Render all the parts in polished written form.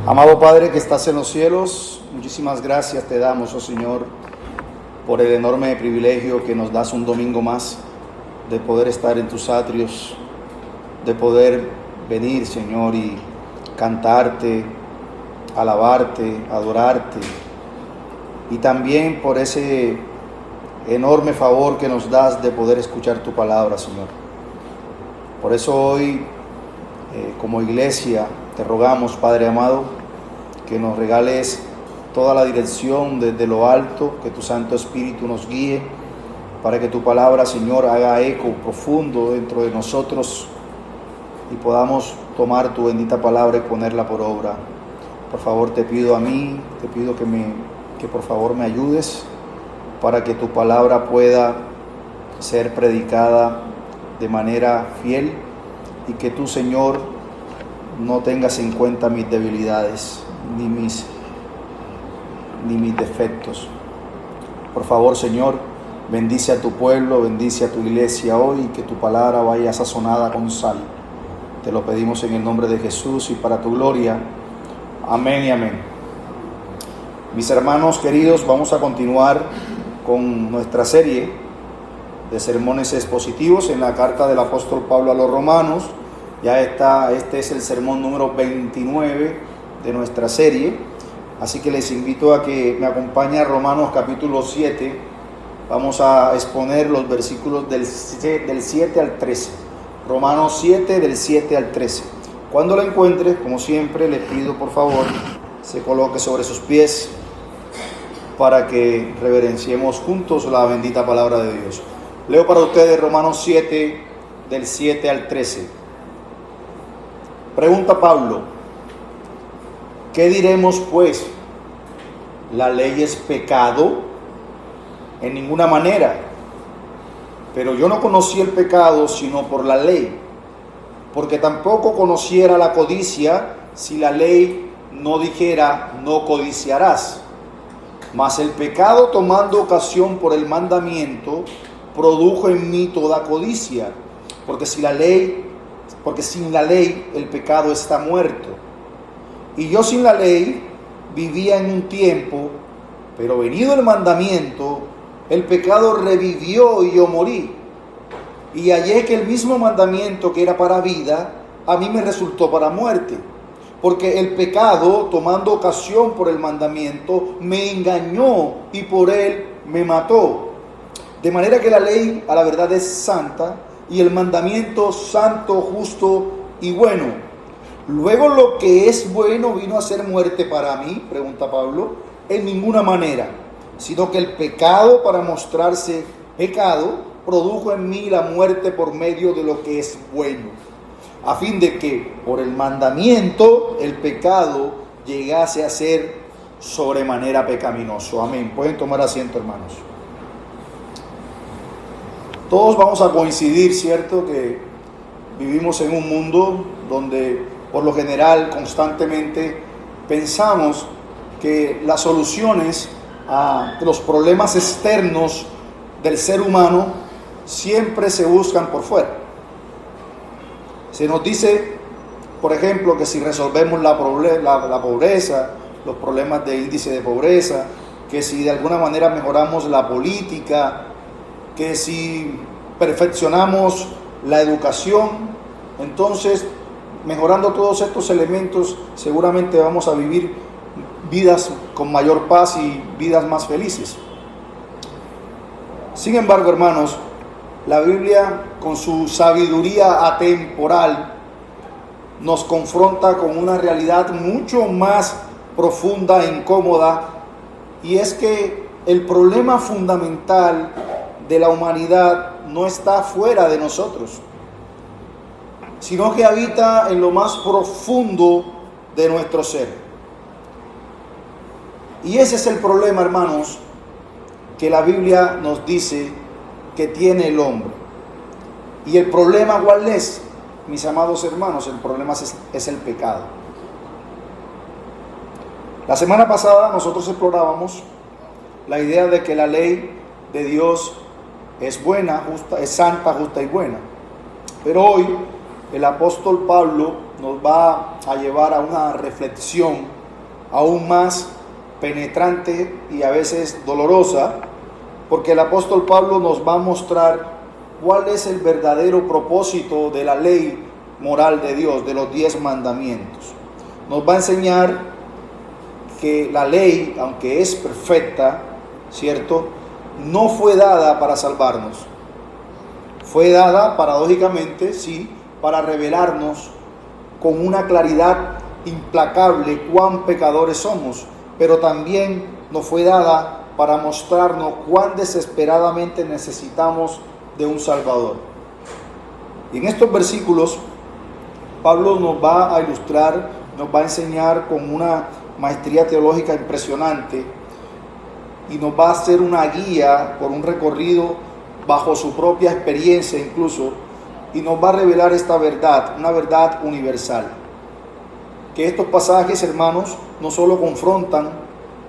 Amado Padre que estás en los cielos, muchísimas gracias te damos, oh Señor, por el enorme privilegio que nos das un domingo más de poder estar en tus atrios, de poder venir, Señor, y cantarte, alabarte, adorarte, y también por ese enorme favor que nos das de poder escuchar tu palabra, Señor. Por eso hoy, como iglesia, te rogamos, Padre amado, que nos regales toda la dirección desde lo alto, que tu Santo Espíritu nos guíe, para que tu palabra, Señor, haga eco profundo dentro de nosotros y podamos tomar tu bendita palabra y ponerla por obra. Por favor, te pido que por favor me ayudes para que tu palabra pueda ser predicada de manera fiel y que tú, Señor, no tengas en cuenta mis debilidades ni mis defectos. Por favor, Señor, bendice a tu pueblo, bendice a tu iglesia hoy y que tu palabra vaya sazonada con sal. Te lo pedimos en el nombre de Jesús y para tu gloria. Amén y amén. Mis hermanos queridos, vamos a continuar con nuestra serie de sermones expositivos en la carta del apóstol Pablo a los romanos. Este es el sermón número 29 de nuestra serie, así que les invito a que me acompañen a Romanos capítulo 7. Vamos a exponer los versículos del 7 al 13. Romanos 7 del 7 al 13. Cuando lo encuentre, como siempre, les pido por favor se coloque sobre sus pies para que reverenciemos juntos la bendita palabra de Dios. Leo para ustedes Romanos 7 del 7 al 13. Pregunta Pablo: ¿qué diremos pues? ¿La ley es pecado? En ninguna manera. Pero yo no conocí el pecado sino por la ley, porque tampoco conociera la codicia si la ley no dijera no codiciarás. Mas el pecado, tomando ocasión por el mandamiento, produjo en mí toda codicia, porque sin la ley el pecado está muerto. Y yo sin la ley vivía en un tiempo, pero venido el mandamiento, el pecado revivió y yo morí. Y hallé que el mismo mandamiento que era para vida, a mí me resultó para muerte. Porque el pecado, tomando ocasión por el mandamiento, me engañó y por él me mató. De manera que la ley a la verdad es santa y el mandamiento santo, justo y bueno. Luego lo que es bueno vino a ser muerte para mí, pregunta Pablo, en ninguna manera, sino que el pecado, para mostrarse pecado, produjo en mí la muerte por medio de lo que es bueno, a fin de que por el mandamiento el pecado llegase a ser sobremanera pecaminoso. Amén. Pueden tomar asiento, hermanos. Todos vamos a coincidir, ¿cierto?, que vivimos en un mundo donde por lo general constantemente pensamos que las soluciones a los problemas externos del ser humano siempre se buscan por fuera. Se nos dice, por ejemplo, que si resolvemos la pobreza, los problemas de índice de pobreza, que si de alguna manera mejoramos la política, que si perfeccionamos la educación, entonces mejorando todos estos elementos seguramente vamos a vivir vidas con mayor paz y vidas más felices. Sin embargo, hermanos, la Biblia, con su sabiduría atemporal, nos confronta con una realidad mucho más profunda e incómoda, y es que el problema fundamental de la humanidad no está fuera de nosotros, sino que habita en lo más profundo de nuestro ser. Y ese es el problema, hermanos, que la Biblia nos dice que tiene el hombre. ¿Y el problema cuál es, mis amados hermanos? El problema es el pecado. La semana pasada nosotros explorábamos la idea de que la ley de Dios es buena, justa, es santa, justa y buena. Pero hoy el apóstol Pablo nos va a llevar a una reflexión aún más penetrante y a veces dolorosa, porque el apóstol Pablo nos va a mostrar cuál es el verdadero propósito de la ley moral de Dios, de los 10 mandamientos. Nos va a enseñar que la ley, aunque es perfecta, ¿cierto?, no fue dada para salvarnos. Fue dada, paradójicamente, sí, para revelarnos con una claridad implacable cuán pecadores somos, pero también nos fue dada para mostrarnos cuán desesperadamente necesitamos de un Salvador. Y en estos versículos, Pablo nos va a ilustrar, nos va a enseñar con una maestría teológica impresionante y nos va a hacer una guía por un recorrido bajo su propia experiencia incluso, y nos va a revelar esta verdad, una verdad universal. Que estos pasajes, hermanos, no solo confrontan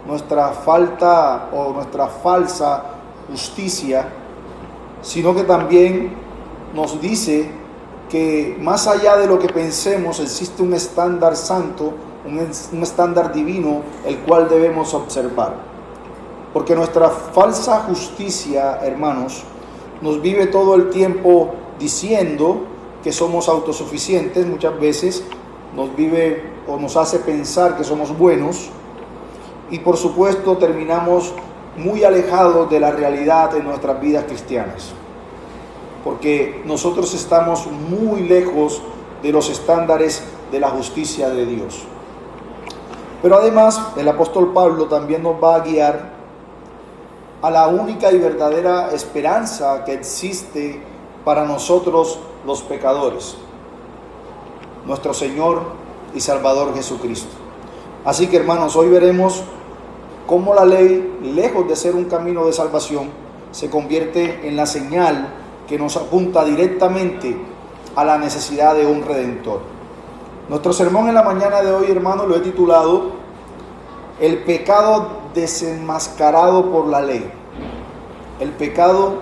nuestra falta o nuestra falsa justicia, sino que también nos dice que más allá de lo que pensemos existe un estándar santo, un estándar divino, el cual debemos observar. Porque nuestra falsa justicia, hermanos, nos vive todo el tiempo diciendo que somos autosuficientes. Muchas veces nos vive o nos hace pensar que somos buenos, y por supuesto terminamos muy alejados de la realidad en nuestras vidas cristianas, porque nosotros estamos muy lejos de los estándares de la justicia de Dios. Pero además el apóstol Pablo también nos va a guiar a la única y verdadera esperanza que existe para nosotros los pecadores, nuestro Señor y Salvador Jesucristo. Así que, hermanos, hoy veremos cómo la ley, lejos de ser un camino de salvación, se convierte en la señal que nos apunta directamente a la necesidad de un Redentor. Nuestro sermón en la mañana de hoy, hermanos, lo he titulado El pecado desenmascarado por la ley. El pecado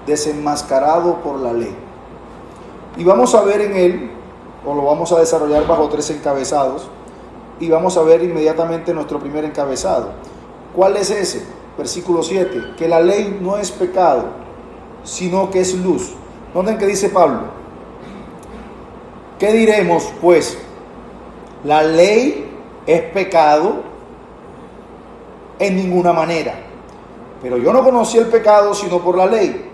desenmascarado por la ley. Y vamos a ver en él, o lo vamos a desarrollar bajo 3 encabezados, y vamos a ver inmediatamente nuestro primer encabezado. ¿Cuál es ese? Versículo 7, que la ley no es pecado, sino que es luz. Noten que dice Pablo: ¿qué diremos pues? ¿La ley es pecado? En ninguna manera. Pero yo no conocí el pecado sino por la ley,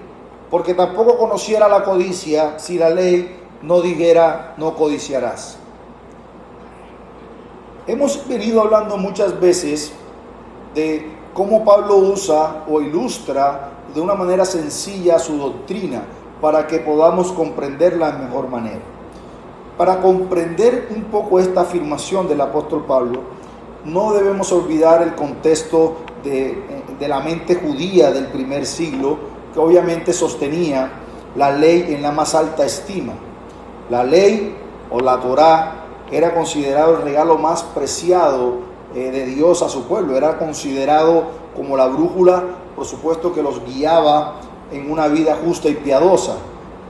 porque tampoco conociera la codicia si la ley no dijera no codiciarás. Hemos venido hablando muchas veces de cómo Pablo usa o ilustra de una manera sencilla su doctrina para que podamos comprenderla de mejor manera. Para comprender un poco esta afirmación del apóstol Pablo, no debemos olvidar el contexto de la mente judía del primer siglo, que obviamente sostenía la ley en la más alta estima. La ley o la Torá era considerado el regalo más preciado de Dios a su pueblo. Era considerado como la brújula, por supuesto, que los guiaba en una vida justa y piadosa.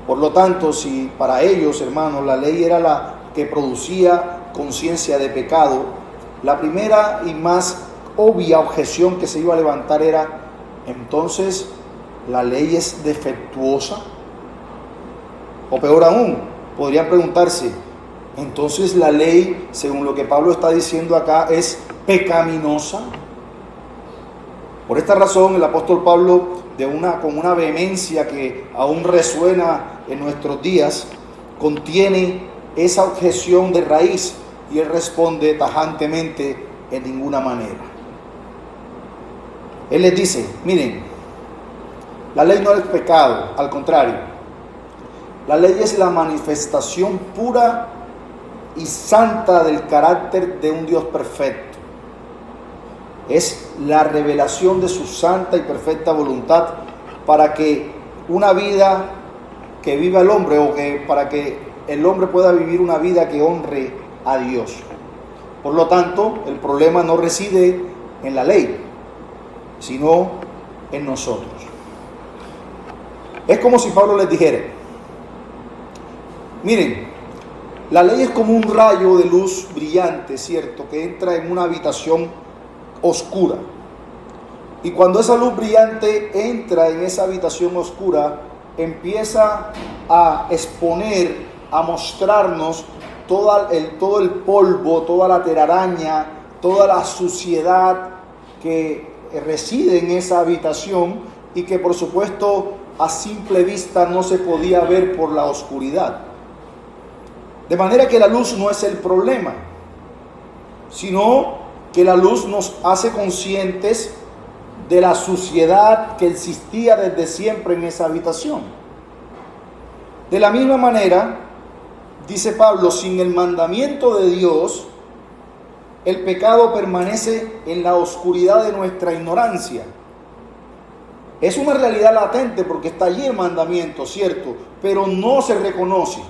Por lo tanto, si para ellos, hermanos, la ley era la que producía conciencia de pecado, la primera y más obvia objeción que se iba a levantar era: entonces, ¿la ley es defectuosa? O peor aún, podrían preguntarse: entonces, ¿la ley, según lo que Pablo está diciendo acá, es pecaminosa? Por esta razón, el apóstol Pablo, con una vehemencia que aún resuena en nuestros días, contiene esa objeción de raíz, y él responde tajantemente: en ninguna manera. Él les dice: miren, la ley no es pecado, al contrario, la ley es la manifestación pura y santa del carácter de un Dios perfecto. Es la revelación de su santa y perfecta voluntad para que una vida que viva el hombre, o que para que el hombre pueda vivir una vida que honre a Dios. Por lo tanto, el problema no reside en la ley, sino en nosotros. Es como si Pablo les dijera: miren, La ley es como un rayo de luz brillante, ¿cierto?, que entra en una habitación oscura. Y cuando esa luz brillante entra en esa habitación oscura, empieza a exponer, a mostrarnos todo el polvo, toda la telaraña, toda la suciedad que reside en esa habitación y que por supuesto a simple vista no se podía ver por la oscuridad. De manera que la luz no es el problema, sino que la luz nos hace conscientes de la suciedad que existía desde siempre en esa habitación. De la misma manera, dice Pablo, sin el mandamiento de Dios, el pecado permanece en la oscuridad de nuestra ignorancia. Es una realidad latente porque está allí el mandamiento, cierto, pero no se reconoce.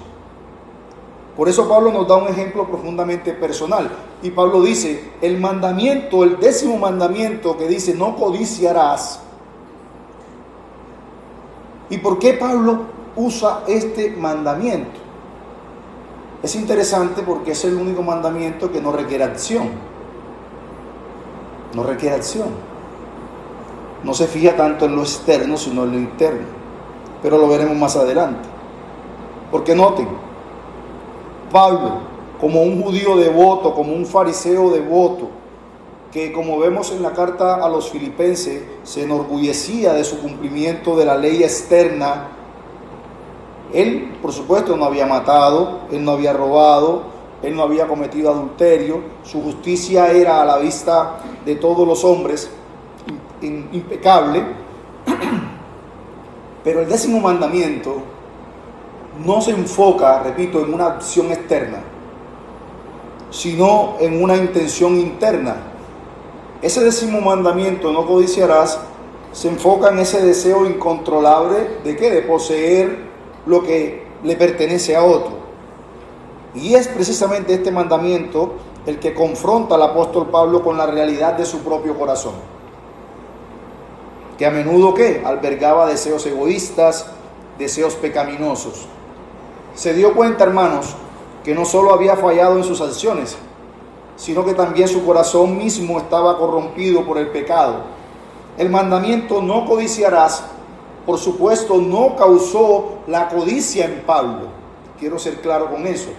Por eso Pablo nos da un ejemplo profundamente personal. Y Pablo dice, el mandamiento, el 10º mandamiento que dice, no codiciarás. ¿Y por qué Pablo usa este mandamiento? Es interesante porque es el único mandamiento que no requiere acción. No requiere acción. No se fija tanto en lo externo, sino en lo interno. Pero lo veremos más adelante. Porque noten, Pablo, como un judío devoto, como un fariseo devoto, que como vemos en la carta a los filipenses, se enorgullecía de su cumplimiento de la ley externa. Él, por supuesto, no había matado, él no había robado, él no había cometido adulterio, su justicia era a la vista de todos los hombres impecable, pero el 10º mandamiento no se enfoca, repito, en una acción externa, sino en una intención interna. Ese 10º mandamiento, no codiciarás, se enfoca en ese deseo incontrolable de ¿qué? De poseer lo que le pertenece a otro. Y es precisamente este mandamiento el que confronta al apóstol Pablo con la realidad de su propio corazón, que a menudo ¿qué? Albergaba deseos egoístas, deseos pecaminosos. Se dio cuenta, hermanos, que no solo había fallado en sus acciones, sino que también su corazón mismo estaba corrompido por el pecado. El mandamiento no codiciarás, por supuesto, no causó la codicia en Pablo. Quiero ser claro con eso.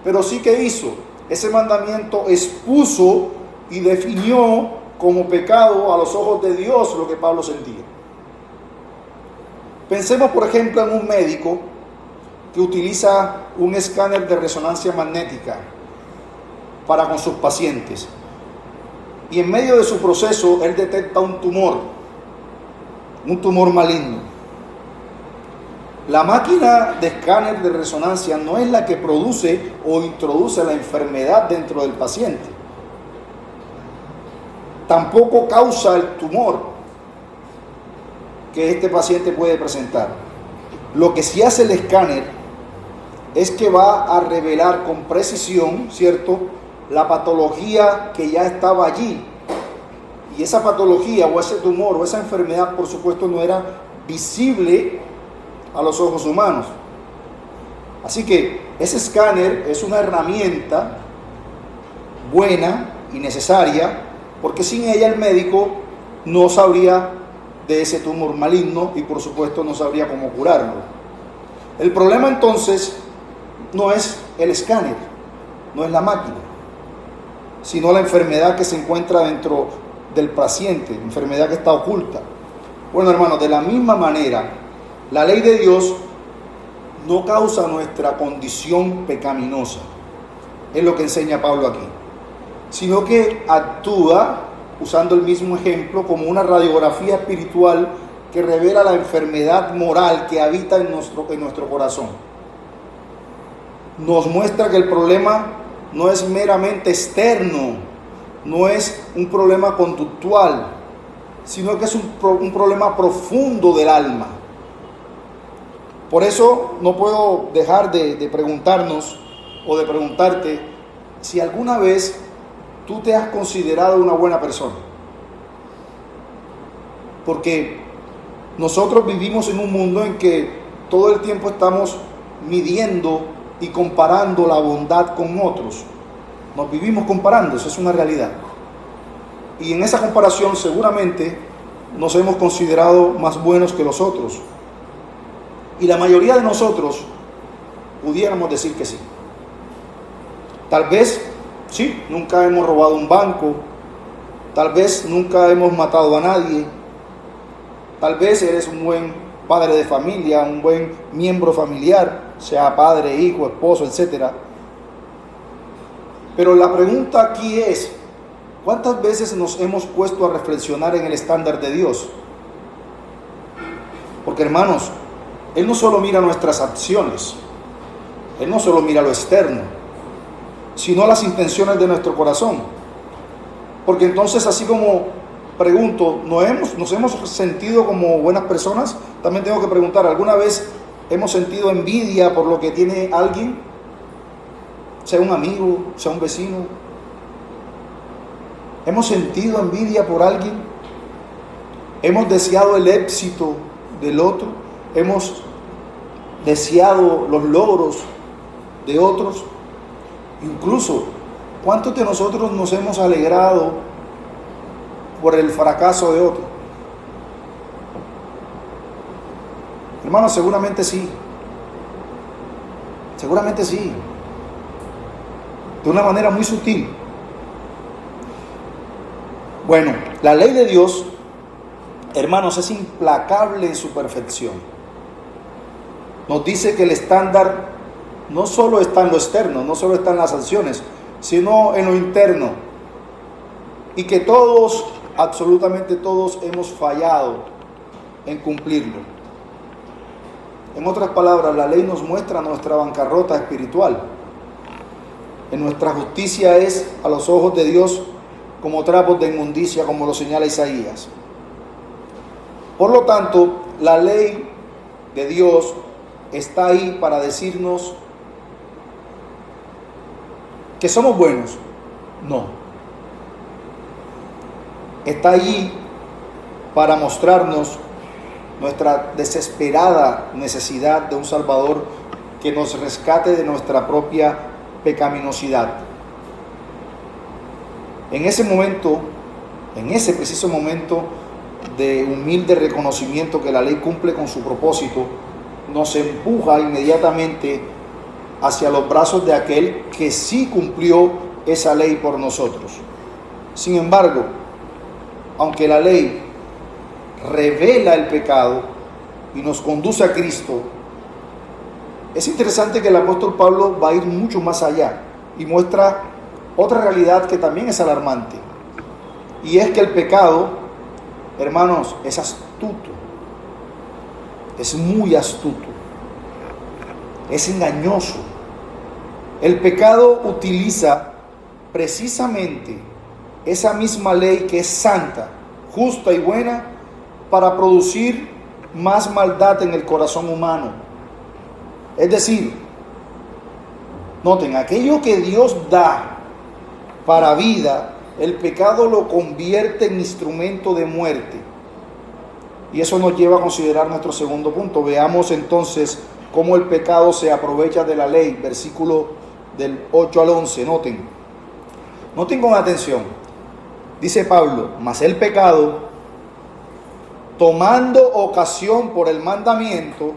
Pero sí que hizo. Ese mandamiento expuso y definió como pecado a los ojos de Dios lo que Pablo sentía. Pensemos, por ejemplo, en un médico que utiliza un escáner de resonancia magnética para con sus pacientes. Y en medio de su proceso, él detecta un tumor maligno. La máquina de escáner de resonancia no es la que produce o introduce la enfermedad dentro del paciente. Tampoco causa el tumor que este paciente puede presentar. Lo que sí hace el escáner es que va a revelar con precisión, ¿cierto?, la patología que ya estaba allí. Y esa patología o ese tumor o esa enfermedad, por supuesto, no era visible a los ojos humanos. Así que ese escáner es una herramienta buena y necesaria, porque sin ella el médico no sabría de ese tumor maligno y por supuesto no sabría cómo curarlo. El problema entonces no es el escáner, no es la máquina, sino la enfermedad que se encuentra dentro del paciente, enfermedad que está oculta. Bueno, hermanos, de la misma manera, la ley de Dios no causa nuestra condición pecaminosa, es lo que enseña Pablo aquí, sino que actúa, usando el mismo ejemplo, como una radiografía espiritual que revela la enfermedad moral que habita en nuestro corazón. Nos muestra que el problema no es meramente externo, no es un problema conductual, sino que es un problema profundo del alma. Por eso no puedo dejar de preguntarnos o de preguntarte si alguna vez tú te has considerado una buena persona. Porque nosotros vivimos en un mundo en que todo el tiempo estamos midiendo y comparando la bondad con otros. Nos vivimos comparando, eso es una realidad. Y en esa comparación seguramente nos hemos considerado más buenos que los otros. Y la mayoría de nosotros pudiéramos decir que sí. Tal vez, sí, nunca hemos robado un banco. Tal vez nunca hemos matado a nadie. Tal vez eres un buen padre de familia, un buen miembro familiar, sea padre, hijo, esposo, etc. Pero la pregunta aquí es, ¿cuántas veces nos hemos puesto a reflexionar en el estándar de Dios? Porque hermanos, Él no solo mira nuestras acciones, Él no solo mira lo externo, sino las intenciones de nuestro corazón. Porque entonces, así como pregunto, ¿nos hemos sentido como buenas personas? También tengo que preguntar, ¿alguna vez hemos sentido envidia por lo que tiene alguien? Sea un amigo, sea un vecino. ¿Hemos sentido envidia por alguien? ¿Hemos deseado el éxito del otro? ¿Hemos deseado los logros de otros? Incluso, ¿cuántos de nosotros nos hemos alegrado por el fracaso de otro? Hermanos, seguramente sí. Seguramente sí. De una manera muy sutil. Bueno, la ley de Dios, hermanos, es implacable en su perfección. Nos dice que el estándar no solo está en lo externo, no solo está en las acciones, sino en lo interno. Y que todos, absolutamente todos, hemos fallado en cumplirlo. En otras palabras, la ley nos muestra nuestra bancarrota espiritual. En nuestra justicia es, a los ojos de Dios, como trapos de inmundicia, como lo señala Isaías. Por lo tanto, la ley de Dios está ahí para decirnos que somos buenos. No. Está allí para mostrarnos nuestra desesperada necesidad de un Salvador que nos rescate de nuestra propia pecaminosidad. En ese momento, en ese preciso momento de humilde reconocimiento que la ley cumple con su propósito, nos empuja inmediatamente hacia los brazos de aquel que sí cumplió esa ley por nosotros. Sin embargo, aunque la ley revela el pecado y nos conduce a Cristo, es interesante que el apóstol Pablo va a ir mucho más allá y muestra otra realidad que también es alarmante. Y es que el pecado, hermanos, es astuto. Es muy astuto. Es engañoso. El pecado utiliza precisamente esa misma ley que es santa, justa y buena para producir más maldad en el corazón humano. Es decir, noten, aquello que Dios da para vida, el pecado lo convierte en instrumento de muerte. Y eso nos lleva a considerar nuestro segundo punto. Veamos entonces cómo el pecado se aprovecha de la ley. Versículo del 8 al 11, noten con atención. Dice Pablo, mas el pecado, tomando ocasión por el mandamiento,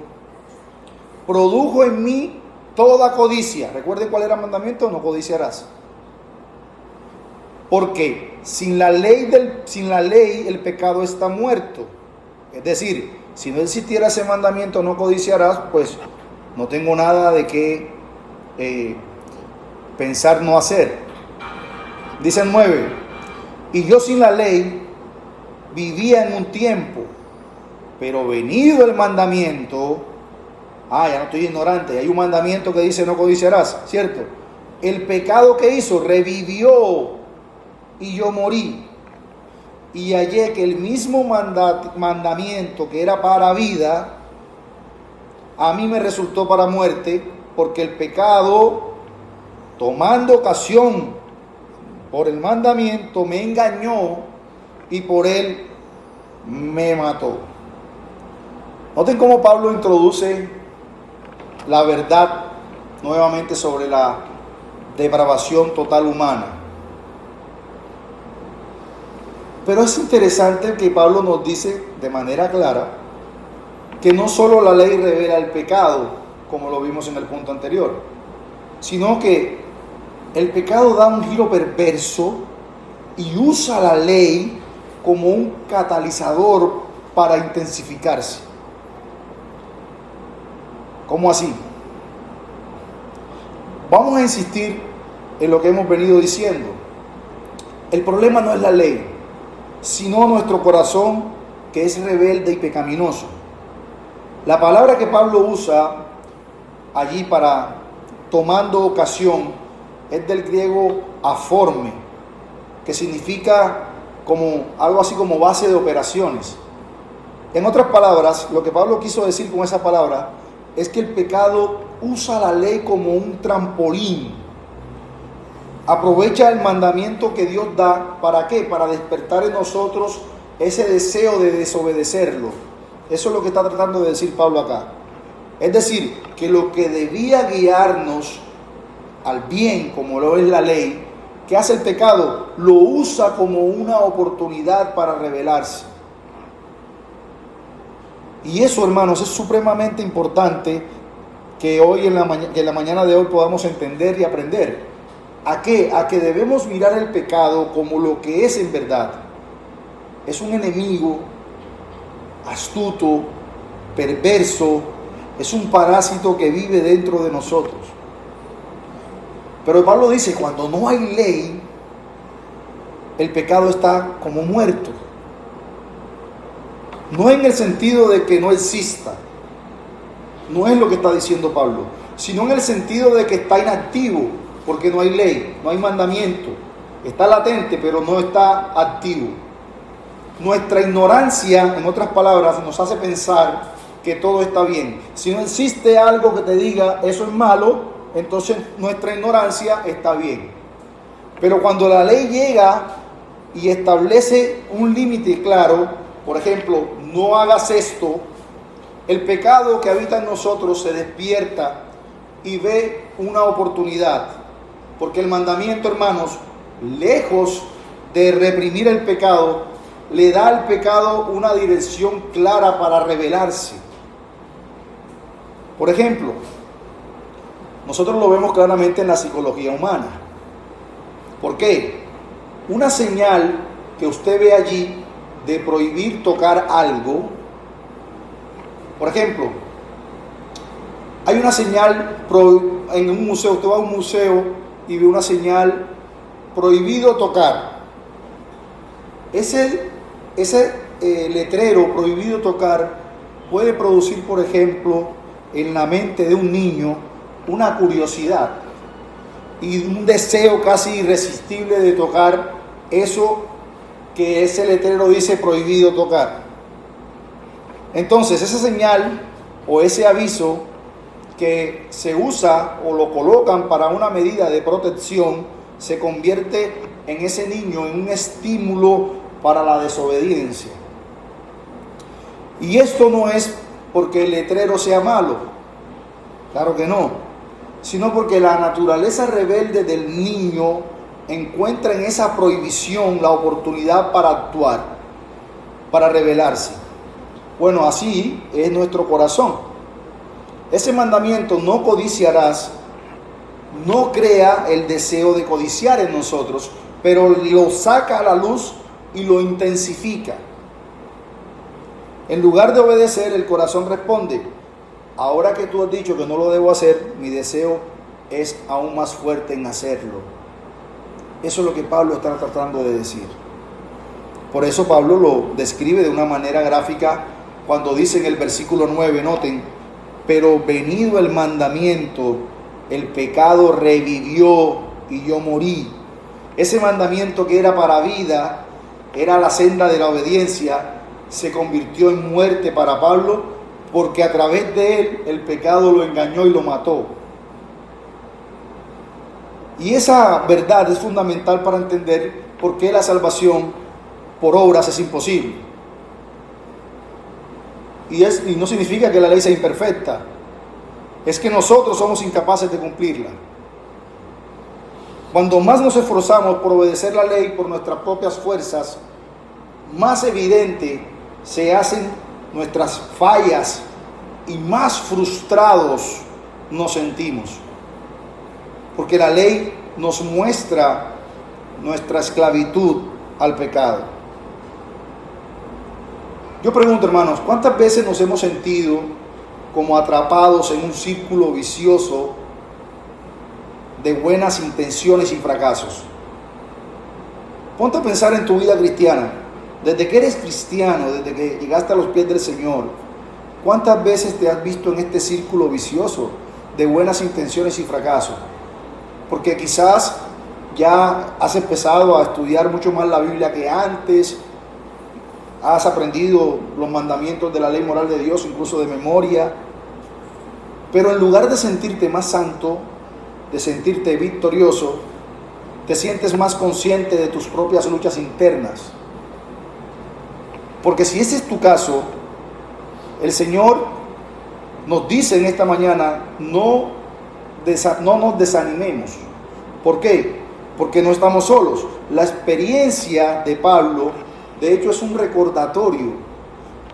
produjo en mí toda codicia. ¿Recuerden cuál era el mandamiento? No codiciarás. Porque sin la ley el pecado está muerto. Es decir, si no existiera ese mandamiento, no codiciarás, pues no tengo nada de qué pensar no hacer. Dice el 9, y yo sin la ley vivía en un tiempo, pero venido el mandamiento, ya no estoy ignorante, hay un mandamiento que dice no codiciarás, ¿cierto? El pecado que hizo revivió y yo morí. Y hallé que el mismo mandamiento que era para vida, a mí me resultó para muerte, porque el pecado, tomando ocasión por el mandamiento, me engañó y por él me mató. Noten cómo Pablo introduce la verdad nuevamente sobre la depravación total humana. Pero es interesante que Pablo nos dice de manera clara que no solo la ley revela el pecado, como lo vimos en el punto anterior, sino que el pecado da un giro perverso y usa la ley como un catalizador para intensificarse. ¿Cómo así? Vamos a insistir en lo que hemos venido diciendo. El problema no es la ley, sino nuestro corazón, que es rebelde y pecaminoso. La palabra que Pablo usa allí para tomando ocasión es del griego aforme, que significa como algo así como base de operaciones. En otras palabras, lo que Pablo quiso decir con esa palabra es que el pecado usa la ley como un trampolín. Aprovecha el mandamiento que Dios da, ¿para qué? Para despertar en nosotros ese deseo de desobedecerlo. Eso es lo que está tratando de decir Pablo acá. Es decir, que lo que debía guiarnos al bien, como lo es la ley, ¿qué hace el pecado? Lo usa como una oportunidad para rebelarse. Y eso, hermanos, es supremamente importante que hoy en la mañana de hoy podamos entender y aprender. ¿A qué? A que debemos mirar el pecado como lo que es en verdad. Es un enemigo astuto, perverso, es un parásito que vive dentro de nosotros. Pero Pablo dice, cuando no hay ley, el pecado está como muerto. No en el sentido de que no exista, no es lo que está diciendo Pablo, sino en el sentido de que está inactivo, porque no hay ley, no hay mandamiento, está latente pero no está activo. Nuestra ignorancia, en otras palabras, nos hace pensar que todo está bien. Si no existe algo que te diga eso es malo, entonces nuestra ignorancia está bien. Pero cuando la ley llega y establece un límite claro, por ejemplo, no hagas esto, el pecado que habita en nosotros se despierta y ve una oportunidad. Porque el mandamiento, hermanos, lejos de reprimir el pecado, le da al pecado una dirección clara para rebelarse. Por ejemplo, nosotros lo vemos claramente en la psicología humana. ¿Por qué? Una señal que usted ve allí de prohibir tocar algo, por ejemplo, hay una señal en un museo, usted va a un museo y ve una señal prohibido tocar. Ese letrero prohibido tocar puede producir, por ejemplo, en la mente de un niño una curiosidad y un deseo casi irresistible de tocar eso que ese letrero dice prohibido tocar. Entonces, esa señal o ese aviso que se usa o lo colocan para una medida de protección se convierte en ese niño en un estímulo para la desobediencia. Y esto no es porque el letrero sea malo, claro que no, sino porque la naturaleza rebelde del niño encuentra en esa prohibición la oportunidad para actuar, para rebelarse. Bueno, así es nuestro corazón. Ese mandamiento, no codiciarás, no crea el deseo de codiciar en nosotros, pero lo saca a la luz y lo intensifica. En lugar de obedecer, el corazón responde: ahora que tú has dicho que no lo debo hacer, mi deseo es aún más fuerte en hacerlo. Eso es lo que Pablo está tratando de decir. Por eso Pablo lo describe de una manera gráfica cuando dice en el versículo 9, noten: pero venido el mandamiento, el pecado revivió y yo morí. Ese mandamiento que era para vida, era la senda de la obediencia, se convirtió en muerte para Pablo, porque a través de él el pecado lo engañó y lo mató. Y esa verdad es fundamental para entender por qué la salvación por obras es imposible. Y no significa que la ley sea imperfecta, es que nosotros somos incapaces de cumplirla. Cuando más nos esforzamos por obedecer la ley por nuestras propias fuerzas, más evidente se hacen nuestras fallas y más frustrados nos sentimos. Porque la ley nos muestra nuestra esclavitud al pecado. Yo pregunto, hermanos, ¿cuántas veces nos hemos sentido como atrapados en un círculo vicioso de buenas intenciones y fracasos? Ponte a pensar en tu vida cristiana. Desde que eres cristiano, desde que llegaste a los pies del Señor, ¿cuántas veces te has visto en este círculo vicioso de buenas intenciones y fracasos? Porque quizás ya has empezado a estudiar mucho más la Biblia que antes, has aprendido los mandamientos de la ley moral de Dios, incluso de memoria, pero en lugar de sentirte más santo, de sentirte victorioso, te sientes más consciente de tus propias luchas internas. Porque si ese es tu caso, el Señor nos dice en esta mañana, no nos desanimemos. ¿Por qué? Porque no estamos solos. La experiencia de Pablo, de hecho, es un recordatorio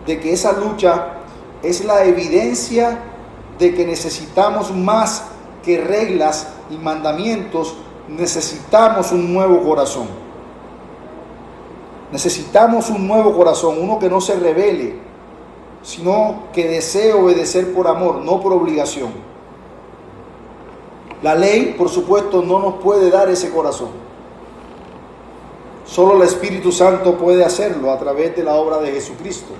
de que esa lucha es la evidencia de que necesitamos más que reglas y mandamientos, necesitamos un nuevo corazón. Necesitamos un nuevo corazón, uno que no se rebele, sino que desee obedecer por amor, no por obligación. La ley, por supuesto, no nos puede dar ese corazón. Solo el Espíritu Santo puede hacerlo a través de la obra de Jesucristo.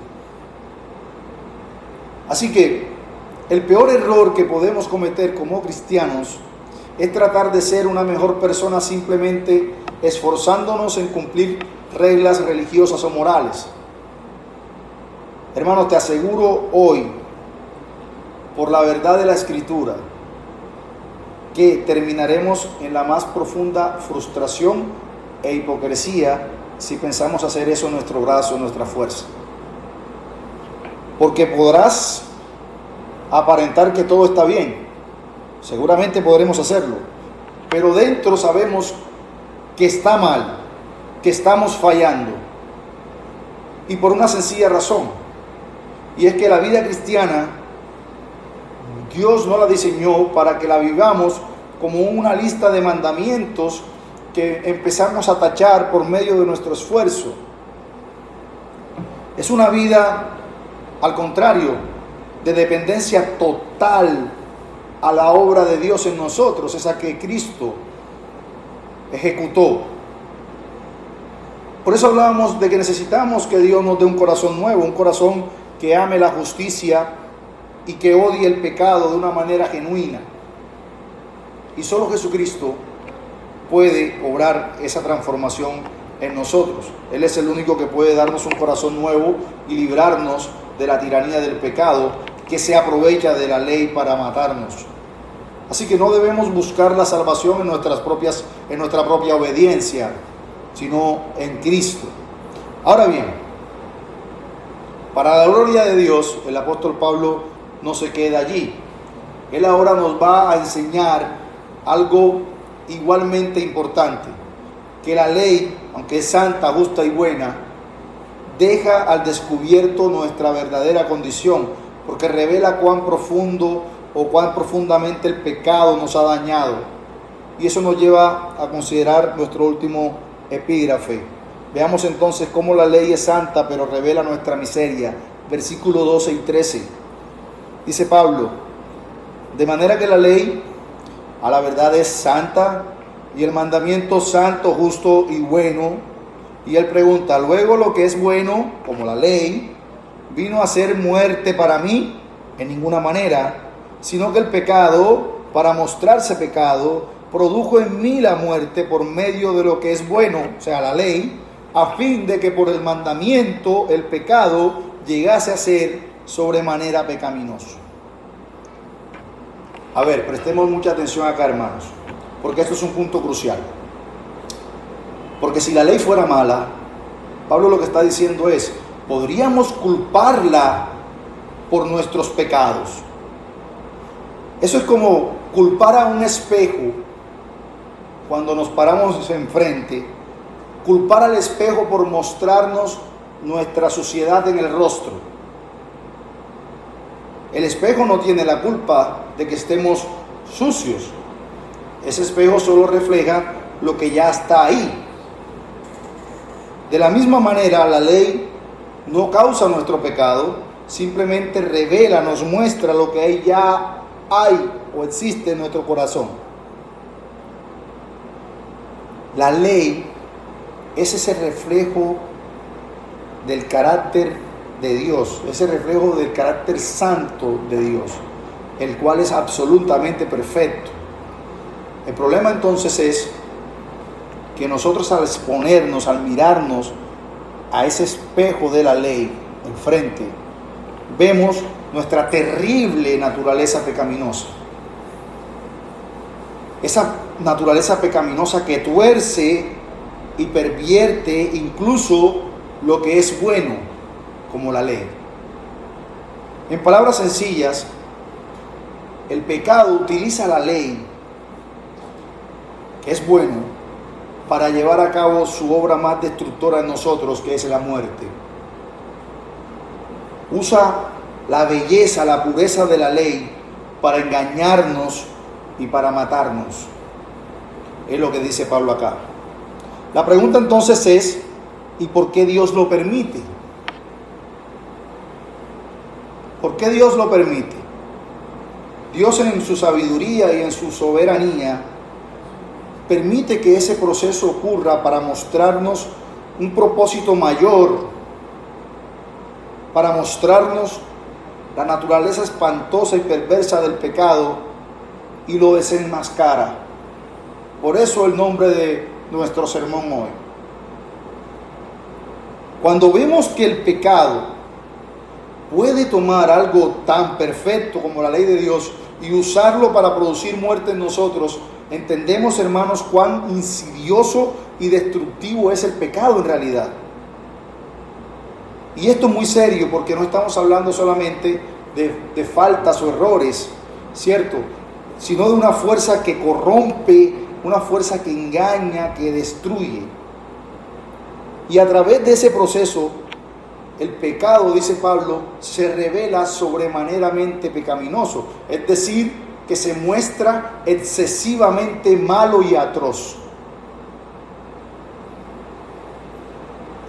Así que el peor error que podemos cometer como cristianos es tratar de ser una mejor persona simplemente esforzándonos en cumplir reglas religiosas o morales. Hermano, te aseguro hoy, por la verdad de la Escritura, que terminaremos en la más profunda frustración e hipocresía si pensamos hacer eso en nuestro brazo, en nuestra fuerza. Porque podrás aparentar que todo está bien, seguramente podremos hacerlo, pero dentro sabemos que está mal, que estamos fallando, y por una sencilla razón, y es que la vida cristiana Dios no la diseñó para que la vivamos como una lista de mandamientos que empezamos a tachar por medio de nuestro esfuerzo. Es una vida, al contrario, de dependencia total a la obra de Dios en nosotros, esa que Cristo ejecutó. Por eso hablábamos de que necesitamos que Dios nos dé un corazón nuevo, un corazón que ame la justicia y que odie el pecado de una manera genuina. Y solo Jesucristo puede obrar esa transformación en nosotros. Él es el único que puede darnos un corazón nuevo y librarnos de la tiranía del pecado que se aprovecha de la ley para matarnos. Así que no debemos buscar la salvación en nuestra propia obediencia, sino en Cristo. Ahora bien, para la gloria de Dios, el apóstol Pablo no se queda allí. Él ahora nos va a enseñar algo igualmente importante, que la ley, aunque es santa, justa y buena, deja al descubierto nuestra verdadera condición, porque revela cuán profundo o cuán profundamente el pecado nos ha dañado. Y eso nos lleva a considerar nuestro último epígrafe. Veamos entonces cómo la ley es santa, pero revela nuestra miseria. Versículos 12 y 13. Dice Pablo: de manera que la ley a la verdad es santa, y el mandamiento santo, justo y bueno. Y él pregunta: luego lo que es bueno, como la ley, vino a ser muerte para mí, en ninguna manera, sino que el pecado, para mostrarse pecado, produjo en mí la muerte por medio de lo que es bueno, o sea, la ley, a fin de que por el mandamiento el pecado llegase a ser sobremanera pecaminoso. A ver, prestemos mucha atención acá, hermanos, porque esto es un punto crucial. Porque si la ley fuera mala, Pablo lo que está diciendo es: podríamos culparla por nuestros pecados. Eso es como culpar a un espejo cuando nos paramos enfrente, culpar al espejo por mostrarnos nuestra suciedad en el rostro. El espejo no tiene la culpa de que estemos sucios. Ese espejo solo refleja lo que ya está ahí. De la misma manera, la ley no causa nuestro pecado, simplemente revela, nos muestra lo que ya hay o existe en nuestro corazón. La ley es ese reflejo del carácter de Dios, ese reflejo del carácter santo de Dios, el cual es absolutamente perfecto. El problema entonces es que nosotros al exponernos, al mirarnos a ese espejo de la ley enfrente, vemos nuestra terrible naturaleza pecaminosa. Esa naturaleza pecaminosa que tuerce y pervierte incluso lo que es bueno, como la ley. En palabras sencillas, el pecado utiliza la ley, que es bueno, para llevar a cabo su obra más destructora en nosotros, que es la muerte. Usa la belleza, la pureza de la ley para engañarnos y para matarnos. Es lo que dice Pablo acá. La pregunta entonces es, ¿y por qué Dios lo permite? ¿Por qué Dios lo permite? Dios en su sabiduría y en su soberanía permite que ese proceso ocurra para mostrarnos un propósito mayor, para mostrarnos la naturaleza espantosa y perversa del pecado y lo desenmascara. Por eso el nombre de nuestro sermón hoy. Cuando vemos que el pecado puede tomar algo tan perfecto como la ley de Dios y usarlo para producir muerte en nosotros, entendemos, hermanos, cuán insidioso y destructivo es el pecado en realidad. Y esto es muy serio porque no estamos hablando solamente de faltas o errores, ¿cierto? Sino de una fuerza que corrompe, una fuerza que engaña, que destruye. Y a través de ese proceso, el pecado, dice Pablo, se revela sobremaneramente pecaminoso, es decir, que se muestra excesivamente malo y atroz.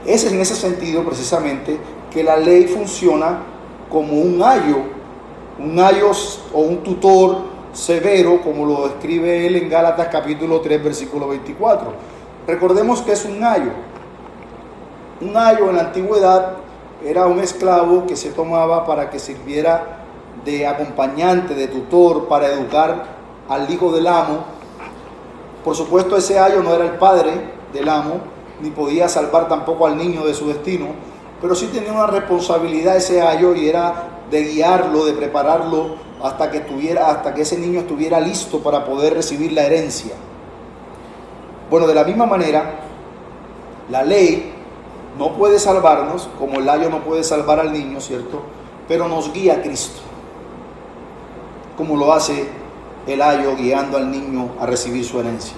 Es en ese sentido precisamente que la ley funciona como un ayo o un tutor severo, como lo describe él en Gálatas capítulo 3, versículo 24. Recordemos que es un ayo. Un ayo en la antigüedad era un esclavo que se tomaba para que sirviera de acompañante, de tutor, para educar al hijo del amo. Por supuesto, ese ayo no era el padre del amo, ni podía salvar tampoco al niño de su destino, pero sí tenía una responsabilidad ese ayo, y era de guiarlo, de prepararlo hasta que ese niño estuviera listo para poder recibir la herencia. Bueno, de la misma manera, la ley no puede salvarnos, como el ayo no puede salvar al niño, ¿cierto? Pero nos guía a Cristo, como lo hace el ayo guiando al niño a recibir su herencia.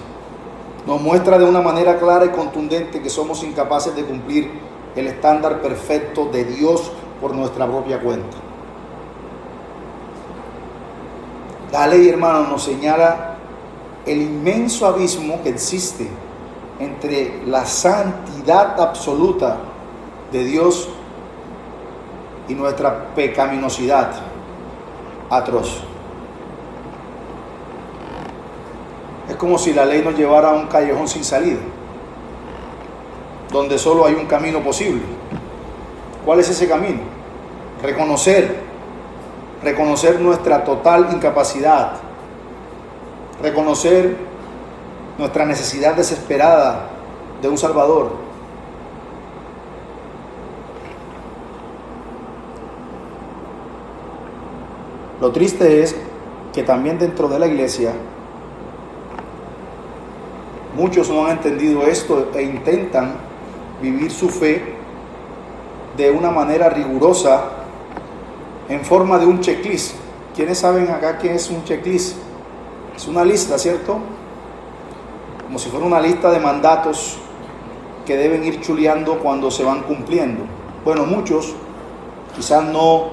Nos muestra de una manera clara y contundente que somos incapaces de cumplir el estándar perfecto de Dios por nuestra propia cuenta. La ley, hermano, nos señala el inmenso abismo que existe entre la santidad absoluta de Dios y nuestra pecaminosidad atroz. Es como si la ley nos llevara a un callejón sin salida, donde solo hay un camino posible. ¿Cuál es ese camino? Reconocer nuestra total incapacidad, reconocer nuestra necesidad desesperada de un Salvador. Lo triste es que también dentro de la iglesia muchos no han entendido esto e intentan vivir su fe de una manera rigurosa en forma de un checklist. ¿Quiénes saben acá qué es un checklist? Es una lista, ¿cierto? Como si fuera una lista de mandatos que deben ir chuleando cuando se van cumpliendo. Bueno, muchos quizás no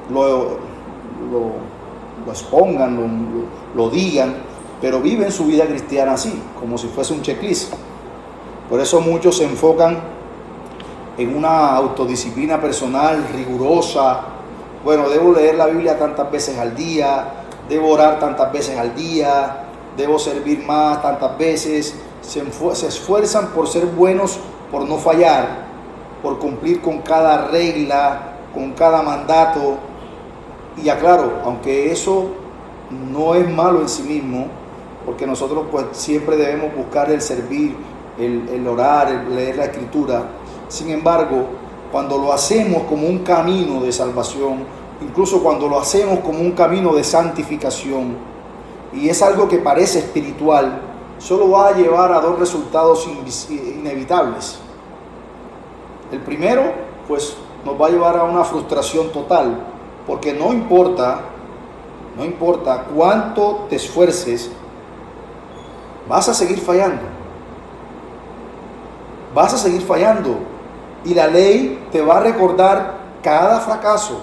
lo expongan, lo digan, pero viven su vida cristiana así, como si fuese un checklist. Por eso muchos se enfocan en una autodisciplina personal rigurosa. Bueno, debo leer la Biblia tantas veces al día, debo orar tantas veces al día, debo servir más tantas veces. Se esfuerzan por ser buenos, por no fallar, por cumplir con cada regla, con cada mandato. Y aclaro, aunque eso no es malo en sí mismo, porque nosotros pues siempre debemos buscar el servir, el orar, el leer la Escritura. Sin embargo, cuando lo hacemos como un camino de salvación, incluso cuando lo hacemos como un camino de santificación, y es algo que parece espiritual, solo va a llevar a dos resultados inevitables. El primero, pues nos va a llevar a una frustración total, porque no importa cuánto te esfuerces, vas a seguir fallando. Vas a seguir fallando. Y la ley te va a recordar cada fracaso.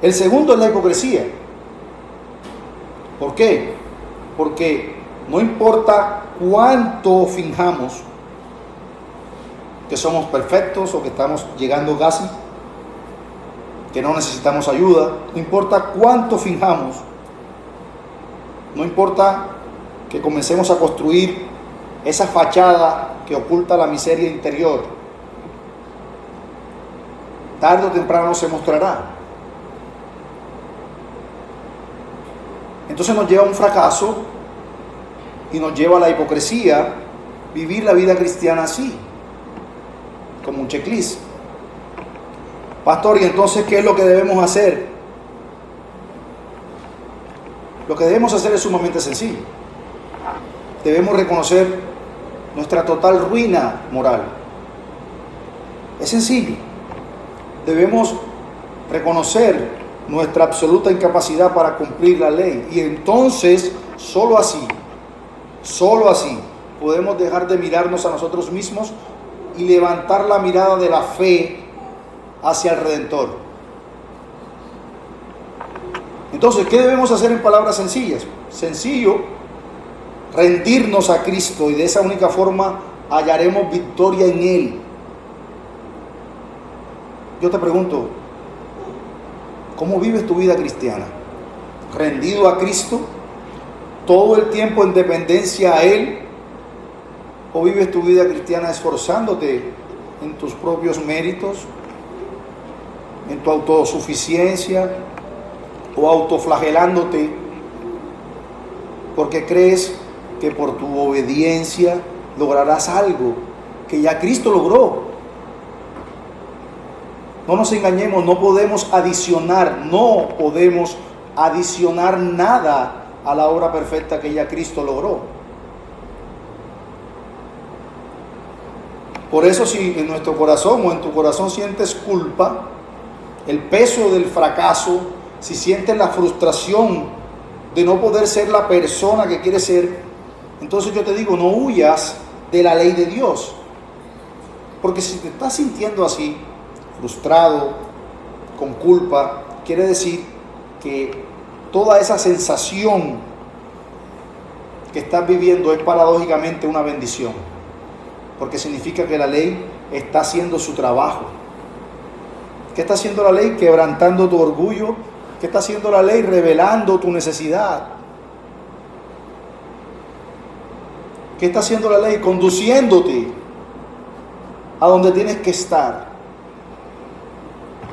El segundo es la hipocresía. ¿Por qué? Porque no importa cuánto finjamos que somos perfectos o que estamos llegando casi, que no necesitamos ayuda, no importa cuánto finjamos, no importa que comencemos a construir esa fachada que oculta la miseria interior, tarde o temprano se mostrará. Entonces nos lleva a un fracaso y nos lleva a la hipocresía, vivir la vida cristiana así, como un checklist. Pastor, ¿y entonces qué es lo que debemos hacer? Lo que debemos hacer es sumamente sencillo. Debemos reconocer nuestra total ruina moral. Es sencillo. Debemos reconocer nuestra absoluta incapacidad para cumplir la ley. Y entonces, solo así, podemos dejar de mirarnos a nosotros mismos y levantar la mirada de la fe hacia el Redentor. Entonces, ¿qué debemos hacer en palabras sencillas? Sencillo, rendirnos a Cristo, y de esa única forma hallaremos victoria en Él. Yo te pregunto, ¿cómo vives tu vida cristiana? ¿Rendido a Cristo? ¿Todo el tiempo en dependencia a Él? ¿O vives tu vida cristiana esforzándote en tus propios méritos, en tu autosuficiencia, o autoflagelándote porque crees que por tu obediencia lograrás algo que ya Cristo logró? No nos engañemos, no podemos adicionar nada a la obra perfecta que ya Cristo logró. Por eso, si en nuestro corazón o en tu corazón sientes culpa, el peso del fracaso, si sientes la frustración de no poder ser la persona que quieres ser, entonces yo te digo, no huyas de la ley de Dios. Porque si te estás sintiendo así, frustrado, con culpa, quiere decir que toda esa sensación que estás viviendo es paradójicamente una bendición, porque significa que la ley está haciendo su trabajo. ¿Qué está haciendo la ley? Quebrantando tu orgullo. ¿Qué está haciendo la ley? Revelando tu necesidad. ¿Qué está haciendo la ley? Conduciéndote a donde tienes que estar.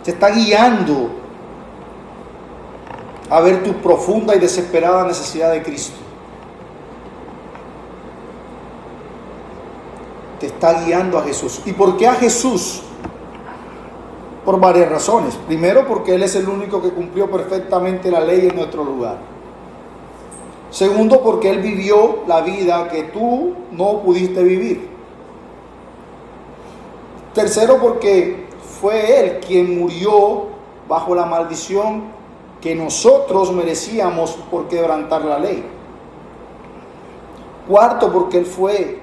Te está guiando a ver tu profunda y desesperada necesidad de Cristo. Te está guiando a Jesús. ¿Y por qué a Jesús? Por varias razones. Primero, porque Él es el único que cumplió perfectamente la ley en nuestro lugar. Segundo, porque Él vivió la vida que tú no pudiste vivir. Tercero, porque fue Él quien murió bajo la maldición que nosotros merecíamos por quebrantar la ley. Cuarto, porque Él fue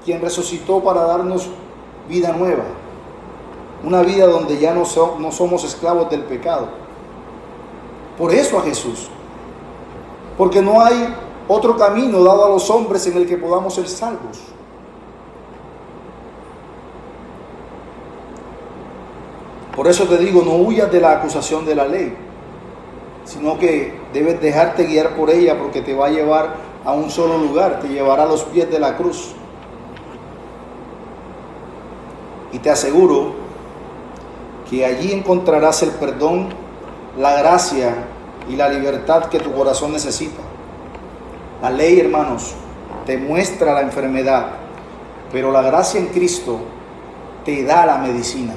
quien resucitó para darnos vida nueva. Una vida donde ya no somos esclavos del pecado. Por eso a Jesús. Porque no hay otro camino dado a los hombres en el que podamos ser salvos. Por eso te digo, no huyas de la acusación de la ley, sino que debes dejarte guiar por ella, porque te va a llevar a un solo lugar, te llevará a los pies de la cruz. Y te aseguro que allí encontrarás el perdón, la gracia y la libertad que tu corazón necesita. La ley, hermanos, te muestra la enfermedad, pero la gracia en Cristo te da la medicina.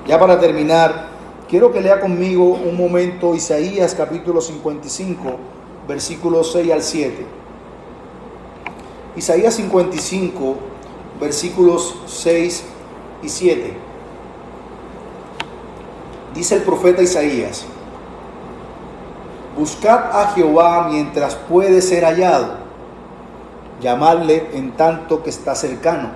Ya para terminar, quiero que lea conmigo un momento Isaías capítulo 55, versículos 6 al 7. Isaías 55, versículos 6 y 7. Dice el profeta Isaías: buscad a Jehová mientras puede ser hallado, llamadle en tanto que está cercano.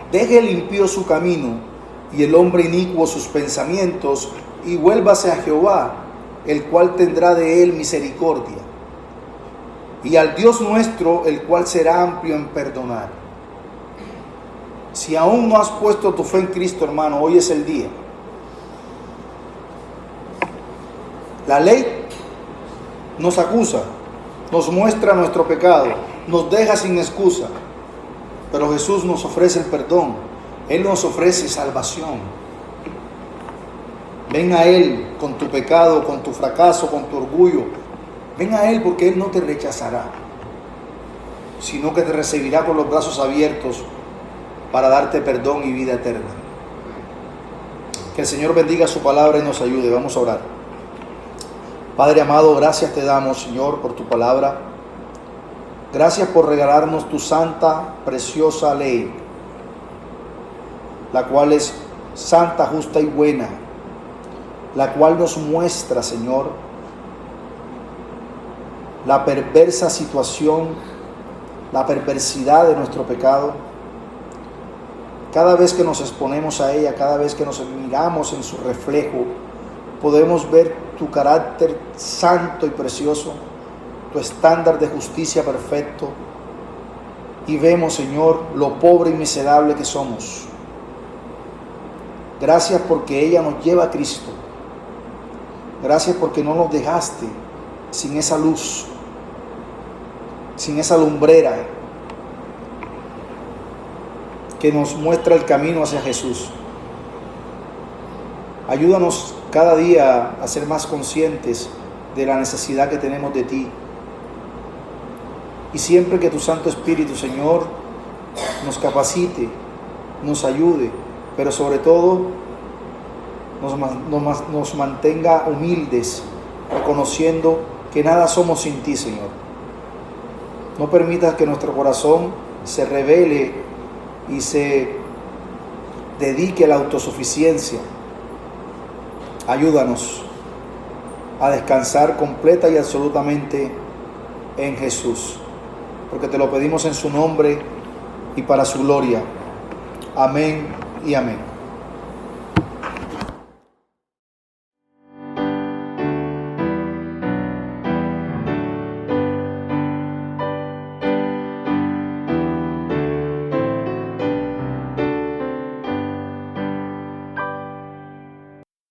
Deje el impío su camino y el hombre inicuo sus pensamientos, y vuélvase a Jehová, el cual tendrá de él misericordia, y al Dios nuestro, el cual será amplio en perdonar. Si aún no has puesto tu fe en Cristo, hermano, hoy es el día. La ley nos acusa, nos muestra nuestro pecado, nos deja sin excusa, pero Jesús nos ofrece el perdón. Él nos ofrece salvación. Ven a Él con tu pecado, con tu fracaso, con tu orgullo. Ven a Él, porque Él no te rechazará, sino que te recibirá con los brazos abiertos para darte perdón y vida eterna. Que el Señor bendiga su palabra y nos ayude. Vamos a orar. Padre amado, gracias te damos, Señor, por tu palabra. Gracias por regalarnos tu santa, preciosa ley, la cual es santa, justa y buena, la cual nos muestra, Señor, la perversa situación, la perversidad de nuestro pecado. Cada vez que nos exponemos a ella, cada vez que nos miramos en su reflejo, podemos ver tu carácter santo y precioso, tu estándar de justicia perfecto, y vemos, Señor, lo pobre y miserable que somos. Gracias porque ella nos lleva a Cristo. Gracias porque no nos dejaste sin esa luz, sin esa lumbrera que nos muestra el camino hacia Jesús. Ayúdanos cada día a ser más conscientes de la necesidad que tenemos de ti. Y siempre que tu Santo Espíritu, Señor, nos capacite, nos ayude, pero sobre todo nos mantenga humildes, reconociendo que nada somos sin ti, Señor. No permitas que nuestro corazón se rebele y se dedique a la autosuficiencia. Ayúdanos a descansar completa y absolutamente en Jesús, porque te lo pedimos en su nombre y para su gloria. Amén y amén.